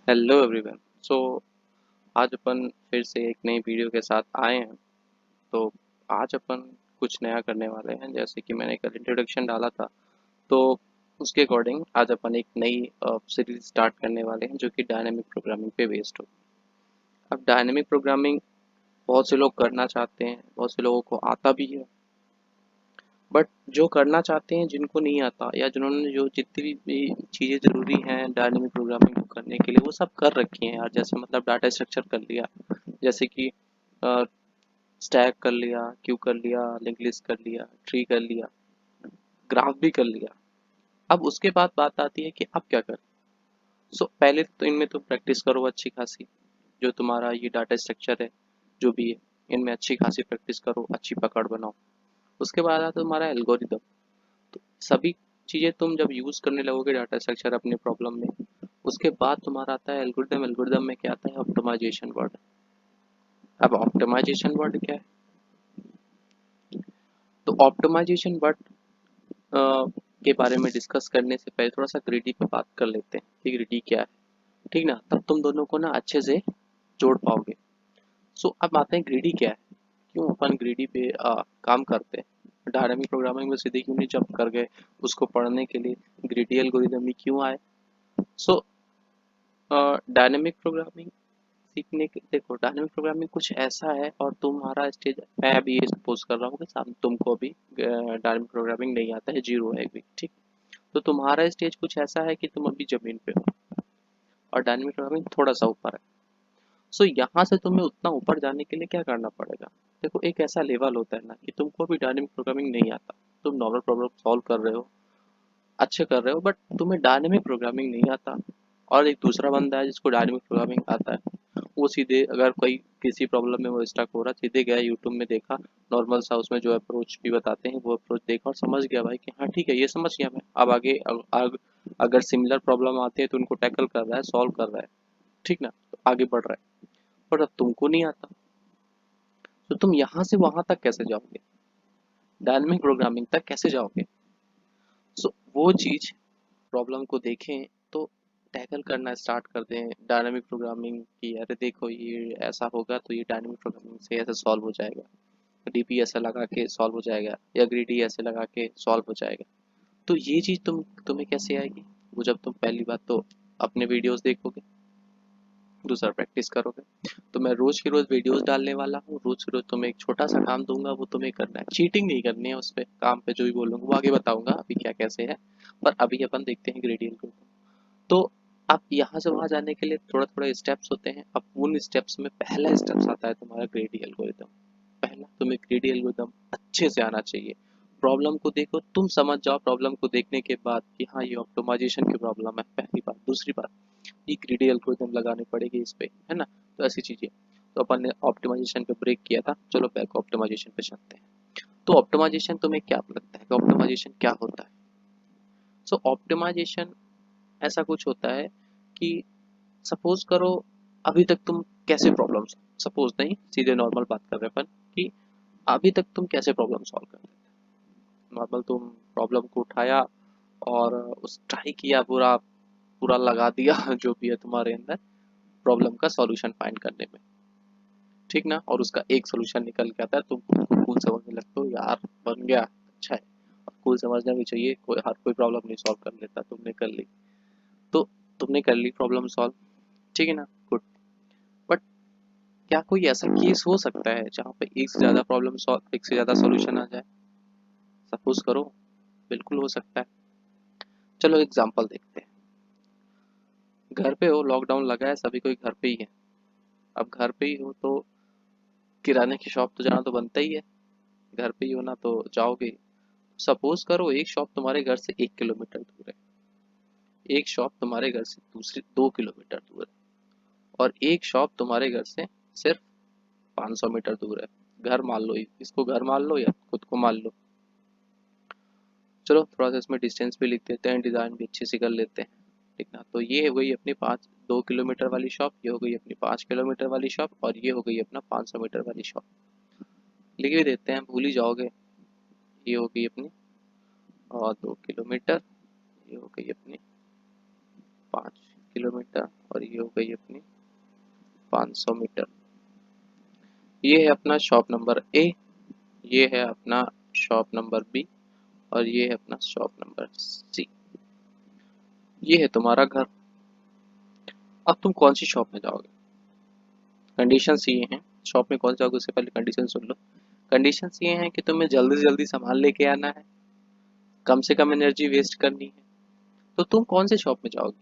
Hello everyone. सो आज अपन फिर से एक नई वीडियो के साथ आए हैं। तो आज अपन कुछ नया करने वाले हैं, जैसे कि मैंने कल इंट्रोडक्शन डाला था। तो उसके अकॉर्डिंग आज अपन एक नई सीरीज स्टार्ट करने वाले हैं जो कि डायनेमिक प्रोग्रामिंग पे बेस्ड हो। अब डायनेमिक प्रोग्रामिंग बहुत से लोग करना चाहते हैं, बहुत से लोगों को आता भी है। बट जो करना चाहते हैं, जिनको नहीं आता या जिन्होंने जो जितनी भी चीज़ें ज़रूरी हैं डायनेमिक प्रोग्रामिंग को करने के लिए वो सब कर रखी हैं यार। जैसे मतलब डाटा स्ट्रक्चर कर लिया, जैसे कि स्टैक कर लिया, क्यू कर लिया, लिंक लिस्ट कर लिया, ट्री कर लिया, ग्राफ भी कर लिया। अब उसके बाद बात आती है कि अब क्या करें। सो पहले तो इनमें तो प्रैक्टिस करो अच्छी खासी। जो तुम्हारा ये डाटा स्ट्रक्चर है, जो भी है, इनमें अच्छी खासी प्रैक्टिस करो, अच्छी पकड़ बनाओ। उसके बाद आता है तुम्हारा एल्गोरिदम। तो सभी चीज़ें तुम जब यूज़ करने लगोगे डाटा स्ट्रक्चर अपने प्रॉब्लम में, उसके बाद तुम्हारा आता है एल्गोरिदम। एल्गोरिदम में क्या आता है? Optimisation word. अब ऑप्टिमाइजेशन वर्ड क्या है? तो ऑप्टिमाइजेशन वर्ड के बारे में डिस्कस करने से पहले थोड़ा सा ग्रीडी पे बात कर लेते हैं कि ग्रीडी क्या है। ठीक ना? तब तुम दोनों को ना अच्छे से जोड़ पाओगे। सो अब आते हैं ग्रीडी क्या है, क्यों अपन ग्रीडी पे काम करते हैं। डायनामिक प्रोग्रामिंग में सीधे क्यों नहीं जंप कर गए उसको पढ़ने के लिए? ग्रीडी एल्गोरिदम ही क्यों आए? सो डायनेमिक प्रोग्रामिंग सीखने के देखो, डायनेमिक प्रोग्रामिंग कुछ ऐसा है, और तुम्हारा स्टेज, मैं अभी ये सपोज कर रहा हूँ कि सामने तुमको अभी डायनेमिक प्रोग्रामिंग नहीं आता है, जीरो है भी, ठीक। तो तुम्हारा स्टेज कुछ ऐसा है कि तुम अभी जमीन पे हो और डायनेमिक प्रोग्रामिंग थोड़ा सा ऊपर है। सो यहाँ से तुम्हें उतना ऊपर जाने के लिए क्या करना पड़ेगा? देखो, एक ऐसा लेवल होता है ना कि तुमको अभी डायनेमिक प्रोग्रामिंग नहीं आता, तुम नॉर्मल प्रॉब्लम सॉल्व कर रहे हो, अच्छे कर रहे हो, बट तुम्हें डायनेमिक प्रोग्रामिंग नहीं आता। और एक दूसरा बंदा है जिसको डायनेमिक प्रोग्रामिंग आता है, वो सीधे अगर कोई किसी प्रॉब्लम में वो स्टक हो रहा, सीधे गया यूट्यूब में देखा, नॉर्मल सा उसमें जो अप्रोच भी बताते हैं वो अप्रोच देखा और समझ गया भाई कि हाँ ठीक है, ये समझ गया मैं, अब आगे अगर सिमिलर प्रॉब्लम आती है तो उनको टैकल कर रहा है, सॉल्व कर रहा है, ठीक ना, तो आगे बढ़ रहा है। पर अब तुमको नहीं आता, तो तुम यहाँ से वहां तक कैसे जाओगे? डायनेमिक प्रोग्रामिंग तक कैसे जाओगे? सो वो चीज, प्रॉब्लम को देखें तो टैकल करना स्टार्ट कर दें डायनामिक प्रोग्रामिंग की। अरे देखो, ये ऐसा होगा तो ये डायनामिक प्रोग्रामिंग से ऐसे सॉल्व हो जाएगा, डीपी ऐसे लगा के सॉल्व हो जाएगा, या ग्रीडी ऐसे लगा के सॉल्व हो जाएगा। तो ये चीज़ तुम्हें कैसे आएगी? वो जब तुम पहली बात तो अपने वीडियोस देखोगे, दूसरा प्रैक्टिस करोगे। तो मैं रोज की रोज वीडियोस डालने वाला हूँ, रोज की रोज तुम्हें एक छोटा सा काम दूंगा, वो तुम्हें करना है, चीटिंग नहीं करनी है। उस पे काम पे जो भी बोलूंगा वो आगे बताऊंगा अभी क्या कैसे है। पर अभी अपन देखते हैं ग्रेडियंट को। तो अब यहाँ से वहाँ जाने के लिए थोड़ा थोड़ा स्टेप्स होते हैं। अब उन स्टेप्स में पहला स्टेप्स आता है तुम्हारा ग्रेडी एल्गोरिदम। पहला तुम्हें ग्रेडी एल्गोरिदम अच्छे से आना चाहिए। प्रॉब्लम को देखो, तुम समझ जाओ प्रॉब्लम को देखने के बाद कि हाँ ये ऑप्टिमाइजेशन की प्रॉब्लम है, पहली बात। दूसरी बात, ये ग्रेडी एल्गोरिदम लगानी पड़ेगी इस पे, है ना। तो ऐसी चीजें, तो अपन ने ऑप्टिमाइजेशन पे ब्रेक किया था, चलो बैक ऑप्टिमाइजेशन पे चलते हैं। तो ऑप्टिमाइजेशन तुम्हें क्या लगता है कि ऑप्टिमाइजेशन क्या होता है? सो ऑप्टिमाइजेशन ऐसा कुछ होता है कि सपोज करो, अभी तक तुम कैसे प्रॉब्लम, सपोज नहीं, सीधे नॉर्मल बात कर रहे हैं अपन कि अभी तक तुम कैसे प्रॉब्लम सॉल्व करते थे। नॉर्मल तुम प्रॉब्लम को उठाया और उस ट्राई किया, पूरा पूरा लगा दिया जो भी है तुम्हारे अंदर प्रॉब्लम का सॉल्यूशन फाइंड करने में, ठीक ना। और उसका एक सॉल्यूशन निकल के आता है, तुम कूल समझने लगते हो, यार बन गया, अच्छा है। और कूल समझना भी चाहिए, कोई हर कोई प्रॉब्लम नहीं सॉल्व कर लेता, तुमने कर ली तो तुमने कर ली प्रॉब्लम सॉल्व, ठीक है ना, गुड। बट क्या कोई ऐसा केस हो सकता है जहाँ पे एक से ज़्यादा प्रॉब्लम सॉल्व, एक से ज़्यादा सॉल्यूशन आ जाए? सपोज करो, बिल्कुल हो सकता है। चलो एग्जांपल देखते हैं। घर पे हो, लॉकडाउन लगा है, सभी कोई घर पे ही है। अब घर पे ही हो तो किराने की शॉप तो जाना तो बनता ही है। घर पे ही हो ना तो जाओगे। सपोज करो एक शॉप तुम्हारे घर से 1 किलोमीटर दूर है, एक शॉप तुम्हारे घर से दूसरी 2 किलोमीटर दूर है, और एक शॉप तुम्हारे घर से सिर्फ 500 मीटर दूर है। घर मान लो, इसको घर मान लो या खुद को मान लो। चलो थोड़ा सा इसमें डिस्टेंस भी लिख देते हैं, डिज़ाइन भी अच्छी सी कर लेते हैं, ठीक ना। तो ये हो गई अपनी 2 किलोमीटर वाली शॉप, ये हो गई अपनी 5 किलोमीटर वाली शॉप, और ये हो गई अपना 500 मीटर वाली शॉप। लिख भी देते हैं, भूल ही जाओगे। ये हो गई अपनी और 2 किलोमीटर, ये हो गई अपनी 5 किलोमीटर और ये हो गई अपनी 500 मीटर। ये है अपना शॉप नंबर ए, ये है अपना शॉप नंबर बी और ये है अपना शॉप नंबर सी। ये है तुम्हारा घर। अब तुम कौन सी शॉप में जाओगे? कंडीशंस ये हैं, शॉप में कौन जाओगे उससे पहले कंडीशन सुन लो। कंडीशंस ये हैं कि तुम्हें जल्दी से जल्दी सामान लेके आना है, कम से कम एनर्जी वेस्ट करनी है। तो तुम कौन से शॉप में जाओगे?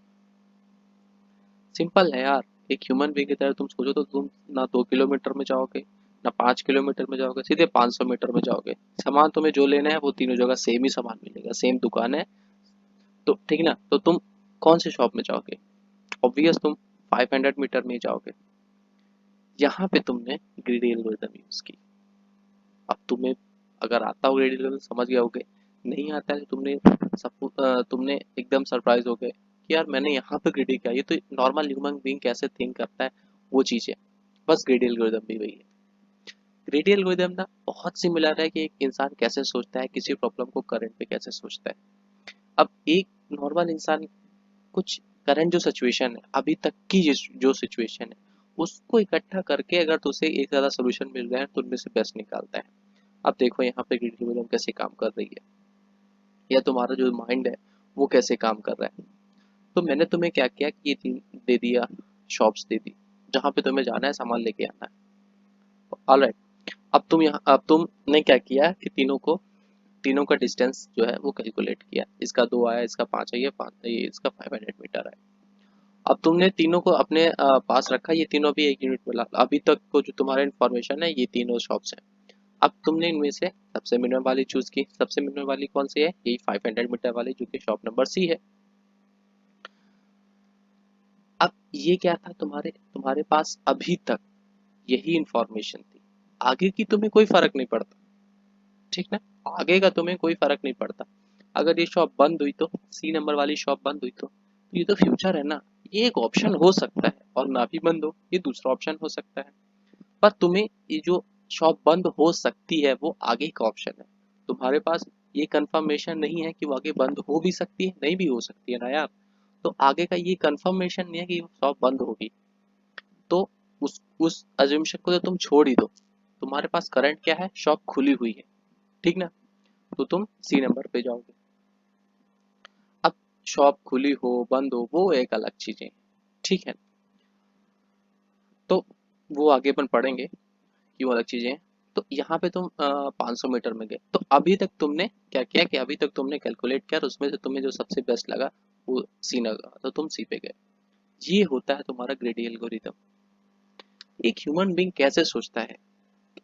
सिंपल है यार। एक ह्यूमन बीइंग की तरह तुम सोचो तो तुम ना 2 किलोमीटर में जाओगे, ना 5 किलोमीटर में जाओगे, सीधे 500 मीटर में जाओगे। सामान तुम्हें जो लेना है वो तीनों जगह सेम ही सामान मिलेगा, सेम दुकान है। तो ठीक ना, तो तुम कौन से शॉप में जाओगे? ऑब्वियस तुम 500 मीटर में ही जाओगे। यहाँ पे तुमने ग्रीडी एल्गोरिथम यूज की। अब तुम्हें अगर आता हो ग्रीडी एल्गोरिथम समझ गए होगे, नहीं आता है तो तुमने एकदम सरप्राइज हो गए कि यार मैंने यहाँ पे ग्रीडी किया, ये तो नॉर्मल ह्यूमन बीइंग कैसे थिंक करता है वो चीज़ है। बस ग्रीडी एल्गोरिथम भी वही है। ग्रीडी एल्गोरिथम ना बहुत सिमिलर है कि एक इंसान कैसे सोचता है, किसी प्रॉब्लम को करंट पे कैसे सोचता है। अब एक नॉर्मल इंसान कुछ करंट जो सिचुएशन है, अभी तक की जो सिचुएशन है, उसको इकट्ठा करके अगर तो उसे एक ज़्यादा सोल्यूशन मिल रहा है तो उनमें से बेस्ट निकालता है। अब देखो यहाँ पे ग्रीडी एल्गोरिथम कैसे काम कर रही है, या तुम्हारा जो माइंड है वो कैसे काम कर रहा है। तो मैंने तुम्हें क्या किया कि ये तीन दे दिया, शॉप्स दे दी जहाँ पे तुम्हें जाना है, सामान लेके आना है। ऑलराइट, अब तुमने क्या किया कि तीनों का डिस्टेंस जो है वो कैलकुलेट किया। इसका 2 आया, इसका 5 है, ये इसका 500 मीटर है। अब तुमने तीनों को अपने पास रखा, ये तीनों भी एक यूनिट मिला। अभी तक को जो तुम्हारा इन्फॉर्मेशन है ये तीनों शॉप्स हैं। अब तुमने इनमें से सबसे मिनिमम वाली चूज की। सबसे मिनिमम वाली कौन सी है? यही 500 मीटर वाली, जो कि शॉप नंबर सी है। अब ये क्या था, तुम्हारे तुम्हारे पास अभी तक यही इंफॉर्मेशन थी। आगे की तुम्हें कोई फर्क नहीं पड़ता, ठीक ना? आगे का तुम्हें कोई फर्क नहीं पड़ता। अगर ये शॉप बंद हुई तो, सी नंबर वाली शॉप बंद हुई तो ये तो फ्यूचर है ना, ये एक ऑप्शन हो सकता है। और ना भी बंद हो, ये दूसरा ऑप्शन हो सकता है। पर तुम्हें ये जो शॉप बंद हो सकती है वो आगे का ऑप्शन है। तुम्हारे पास ये कंफर्मेशन नहीं है कि वो आगे बंद हो भी सकती है, नहीं भी हो सकती है ना यार। तो आगे का ये कंफर्मेशन नहीं है कि शॉप बंद होगी। तो उस अजम्पशन को तो तुम छोड़ ही दो। तुम्हारे पास करंट क्या है? शॉप खुली हुई है, ठीक ना? तो तुम सी नंबर पे जाओगे। अब शॉप खुली हो बंद हो वो एक अलग चीजें, ठीक है? तो वो आगे अपन पढ़ेंगे कि वो अलग चीजें हैं। तो यहाँ पे तुम 500 मीटर में गए, तो अभी तक तुमने क्या किया कि अभी तक तुमने कैलकुलेट किया और उसमें से तुम्हें जो सबसे बेस्ट लगा वो सी लगा, तो तुम सी पे गए। ये होता है तुम्हारा ग्रेडी एल्गोरिथम। एक ह्यूमन बीइंग कैसे सोचता है,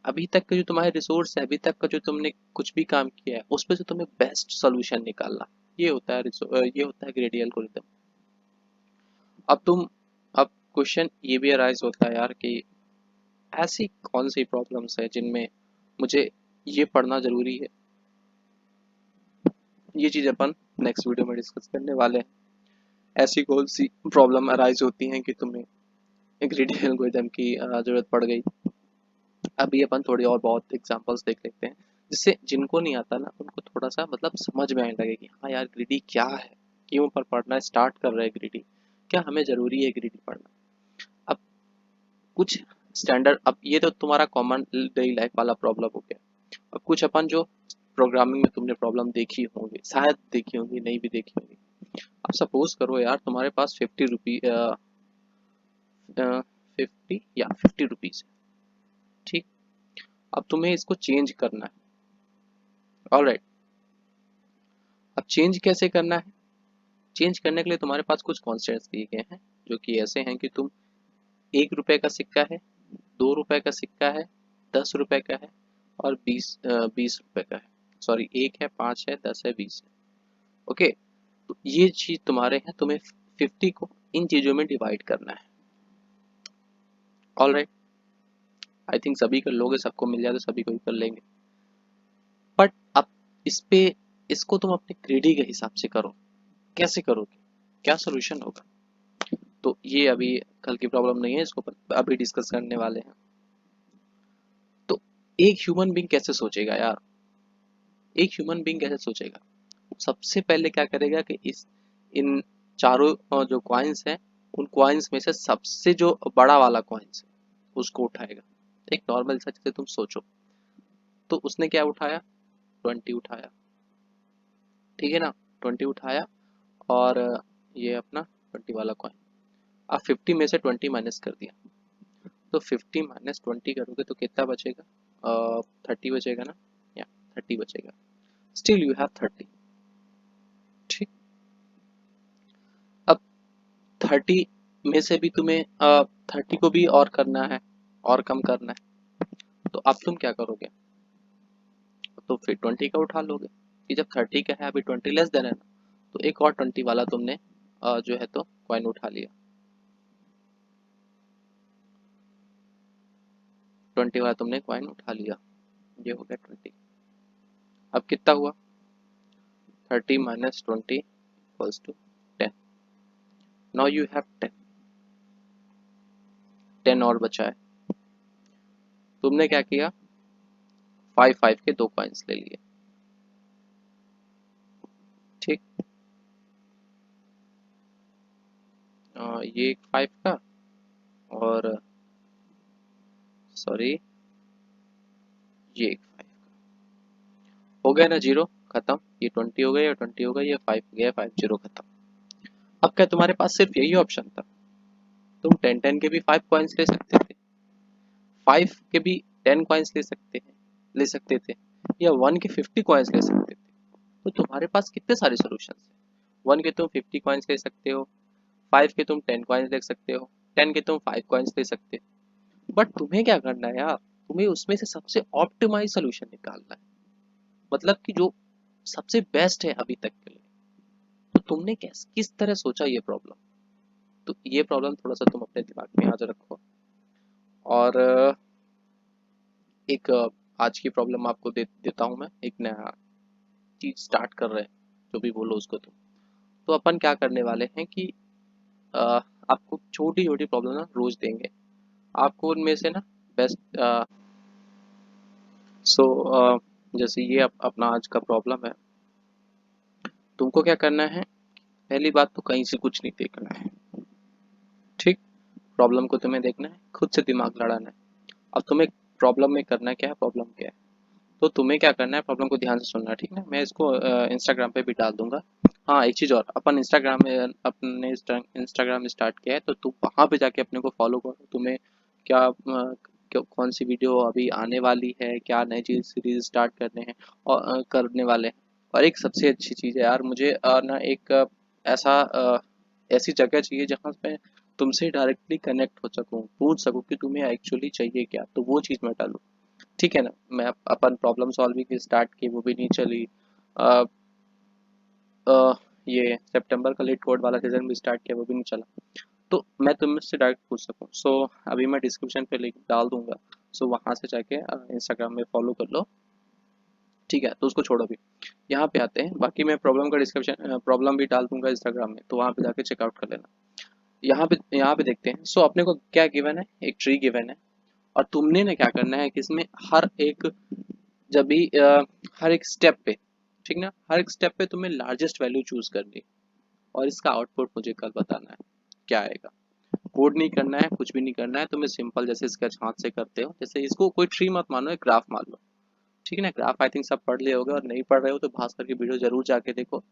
अभी तक के जो तुम्हारे रिसोर्स है, अभी तक का जो तुमने कुछ भी काम किया है उसमें से तुम्हें बेस्ट सोल्यूशन निकालना, ये होता है ये होता है ग्रेडी एल्गोरिथम। अब तुम अब क्वेश्चन ये भी अराइज होता है यार कि ऐसी कौन सी प्रॉब्लम्स है जिनमें मुझे ये पढ़ना जरूरी है। ये चीज अपन नेक्स्ट वीडियो में डिस्कस करने वाले हैं। ऐसी कौन सी प्रॉब्लम अराइज होती हैं कि तुम्हें एक ग्रेडी एल्गोरिथम की जरूरत पड़ गई। अभी अपन थोड़ी और बहुत एग्जांपल्स देख लेते हैं, जिससे जिनको नहीं आता ना उनको थोड़ा सा मतलब समझ में आने लगे कि हाँ यार ग्रीडी क्या है, क्यों पर पढ़ना स्टार्ट कर रहे हैं ग्रीडी, क्या हमें जरूरी है ग्रीडी पढ़ना। अब कुछ स्टैंडर्ड, अब ये तो तुम्हारा कॉमन डेली लाइफ वाला प्रॉब्लम हो गया। अब कुछ अपन जो प्रोग्रामिंग में तुमने प्रॉब्लम देखी होंगी, शायद देखी होंगी, नहीं भी देखी होंगी। अब सपोज करो यार तुम्हारे पास 50 रुपीज है, ठीक? अब तुम्हें इसको चेंज करना है। ऑलराइट, अब चेंज कैसे करना है? चेंज करने के लिए तुम्हारे पास कुछ कॉन्स्टेंट्स दिए गए हैं, जो कि ऐसे हैं कि तुम 1 रुपए का सिक्का है, 2 रुपए का सिक्का है, 10 रुपए का है और 20 रुपए का है। सॉरी, 1 है, 5 है, 10 है, 20 है। ओके, तो ये चीज तुम्हारे हैं, तुम्हें 50 को इन चीजों में डिवाइड करना है। ऑल राइट, आई थिंक सभी कर लोगे, सबको मिल जाए तो सभी को ही कर लेंगे। बट अब इस पे इसको तुम अपने ग्रेडी के हिसाब से करो। कैसे करोगे, क्या सोल्यूशन होगा? तो ये अभी कल की प्रॉब्लम नहीं है, इसको अभी डिस्कस करने वाले हैं। तो एक ह्यूमन बीइंग कैसे सोचेगा यार? एक ह्यूमन बीइंग कैसे सोचेगा? सबसे पहले क्या करेगा कि इस इन चारों जो कॉइन्स हैं उन कॉइन्स में से सबसे जो बड़ा वाला कॉइन्स है उसको उठाएगा। एक नॉर्मल सा जैसे तुम सोचो, तो उसने क्या उठाया, 20 उठाया, ठीक है ना, 20 उठाया, और ये अपना 20 वाला कॉइन। अब 50 में से 20 माइनस कर दिया, तो 50 माइनस 20 करोगे तो कितना बचेगा, 30 बचेगा ना, या 30 बचेगा। स्टिल यू हैव 30, ठीक। अब 30 में से भी तुम्हें 30 को भी और करना है, और कम करना है, तो अब तुम क्या करोगे, तो फिर 20 का उठा लोगे कि जब 30 का है, अभी 20 लेस देन है ना, तो एक और 20 वाला तुमने जो है तो कॉइन उठा लिया, 20 वाला तुमने कॉइन उठा लिया, ये हो गया 20। अब कितना हुआ, 30 minus 20 equals to 10। Now you have 10, 10 और बचा है। तुमने क्या किया, 5 5 के दो कॉइन्स ले लिए, ठीक। ये एक 5 का, और सॉरी ये एक 5 का, हो गया ना जीरो, खत्म। ये 20 हो गया, 20 हो गया, ये 5 गया, 5 जीरो खत्म। अब क्या तुम्हारे पास सिर्फ यही ऑप्शन था, तुम 10 10 के भी 5 कॉइन्स ले सकते थे, 5 के भी 10 कॉइन्स ले सकते थे, या 1 के 50 कॉइन्स ले सकते थे। तो तुम्हारे पास कितने सारे सॉल्यूशंस हैं, 1 के तुम 50 कॉइन्स ले सकते हो, 5 के तुम 10 कॉइन्स ले सकते हो, 10 के तुम 5 कॉइन्स ले सकते हो। बट तुम्हें क्या करना है यार, तुम्हें उसमें से सबसे ऑप्टिमाइज सोल्यूशन निकालना है, मतलब कि जो सबसे बेस्ट है अभी तक के लिए। तो तुमने किस तरह सोचा ये प्रॉब्लम, तो ये प्रॉब्लम थोड़ा सा तुम अपने दिमाग में आज रखो। और एक आज की प्रॉब्लम आपको देता हूँ मैं, एक नया चीज स्टार्ट कर रहे हैं, जो भी बोलो उसको तुम। तो अपन क्या करने वाले हैं कि अ, आपको छोटी छोटी प्रॉब्लम ना रोज देंगे, आपको उनमें से ना बेस्ट। सो जैसे ये अपना आज का प्रॉब्लम है, तुमको क्या करना है, पहली बात तो कहीं से कुछ नहीं देखना है, ठीक। प्रॉब्लम को तुम्हें देखना है, खुद से दिमाग लड़ाना है। अब तुम्हें प्रॉब्लम में करना क्या है, प्रॉब्लम क्या है, तो तुम्हें क्या करना है, प्रॉब्लम को ध्यान से सुनना है, ठीक है। मैं इसको इंस्टाग्राम पे भी डाल दूंगा। हाँ, एक चीज़ और, अपन इंस्टाग्राम में अपने इंस्टाग्राम स्टार्ट किया है, तो तुम वहाँ पे जाके अपने को फॉलो करो। तुम्हें क्या कौन सी वीडियो अभी आने वाली है, क्या नई चीज़ सीरीज स्टार्ट करने हैं और करने वाले हैं। और एक सबसे अच्छी चीज़ है यार, मुझे ना एक ऐसा ऐसी जगह चाहिए जहाँ पे तुमसे डायरेक्टली कनेक्ट हो सकूँ, पूछ सकूँ कि तुम्हें एक्चुअली चाहिए क्या, तो वो चीज़ मैं डालूँ, ठीक है ना। मैं अपन प्रॉब्लम सॉल्विंग स्टार्ट की, वो भी नहीं चली। अ, अ, ये सितंबर का लेट कोड वाला सीजन भी स्टार्ट किया, वो भी नहीं चला। तो मैं तुमसे डायरेक्ट पूछ सकूँ, सो अभी मैं डिस्क्रिप्शन पे लिंक डाल दूंगा, सो वहाँ से जाके इंस्टाग्राम में फॉलो कर लो, ठीक है। तो उसको छोड़ो अभी, यहाँ पे आते हैं। बाकी मैं प्रॉब्लम का डिस्क्रिप्शन प्रॉब्लम भी डाल दूंगा इंस्टाग्राम में, तो वहाँ पे जाके चेकआउट कर लेना। यहाँ पे देखते हैं। सो अपने को क्या गिवन है, एक ट्री गिवन है, और तुमने ना क्या करना है कि इसमें हर एक जब भी हर एक स्टेप पे, ठीक ना, हर एक स्टेप पे तुम्हें लार्जेस्ट वैल्यू चूज करनी, और इसका आउटपुट मुझे कल बताना है क्या आएगा। कोड नहीं करना है, कुछ भी नहीं करना है, तुम्हें सिंपल जैसे स्केच हाथ से करते हो, जैसे इसको कोई ट्री मत मानो, एक ग्राफ मान लो, ठीक है ना। ग्राफ आई थिंक सब पढ़ लिए होगे, और नहीं पढ़ रहे हो तो भास्कर की वीडियो जरूर जाके देखो।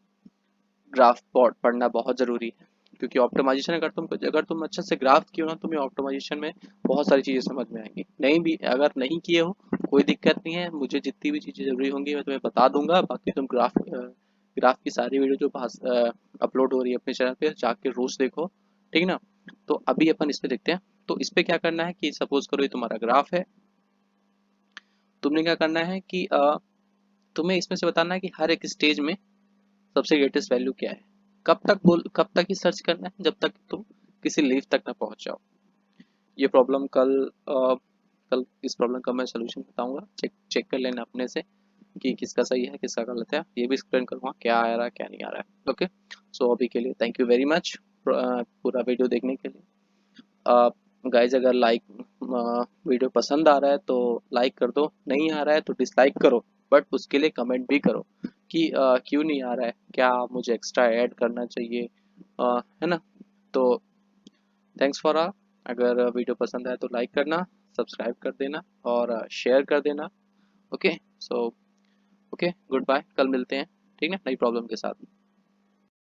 ग्राफ पढ़ना बहुत ज़रूरी है, क्योंकि ऑप्टिमाइजेशन अगर तुम अच्छे से ग्राफ किए हो ना, तुम्हें ऑप्टिमाइजेशन में बहुत सारी चीज़ें समझ में आएंगी। नहीं भी अगर नहीं किए हो, कोई दिक्कत नहीं है, मुझे जितनी भी चीज़ें ज़रूरी होंगी मैं तुम्हें बता दूंगा। बाकी तुम ग्राफ की सारी वीडियो जो अपलोड हो रही है अपने चैनल पे, जाके रोज देखो, ठीक ना। तो अभी अपन इस पे देखते हैं। तो इस पे क्या करना है कि सपोज करो ये तुम्हारा ग्राफ है, तुमने क्या करना है कि तुम्हें इसमें से बताना है कि हर एक स्टेज में सबसे ग्रेटेस्ट वैल्यू क्या है। कब तक ही सर्च करना है, जब तक तुम किसी लीफ तक ना पहुंच जाओ। ये प्रॉब्लम कल इस प्रॉब्लम का मैं सोल्यूशन बताऊंगा, चेक चेक कर लेना अपने से कि किसका सही है किसका गलत है। ये भी एक्सप्लेन करूंगा क्या आ रहा है क्या नहीं आ रहा है, ओके। सो अभी के लिए थैंक यू वेरी मच पूरा वीडियो देखने के लिए। गाइज अगर वीडियो पसंद आ रहा है तो लाइक कर दो, नहीं आ रहा है तो डिसलाइक करो, बट उसके लिए कमेंट भी करो कि क्यों नहीं आ रहा है, क्या मुझे एक्स्ट्रा ऐड करना चाहिए, है ना। तो थैंक्स फॉर ऑल। अगर वीडियो पसंद आए तो लाइक करना, सब्सक्राइब कर देना और शेयर कर देना। Okay, so okay, goodbye, कल मिलते हैं, ठीक है, नई प्रॉब्लम के साथ।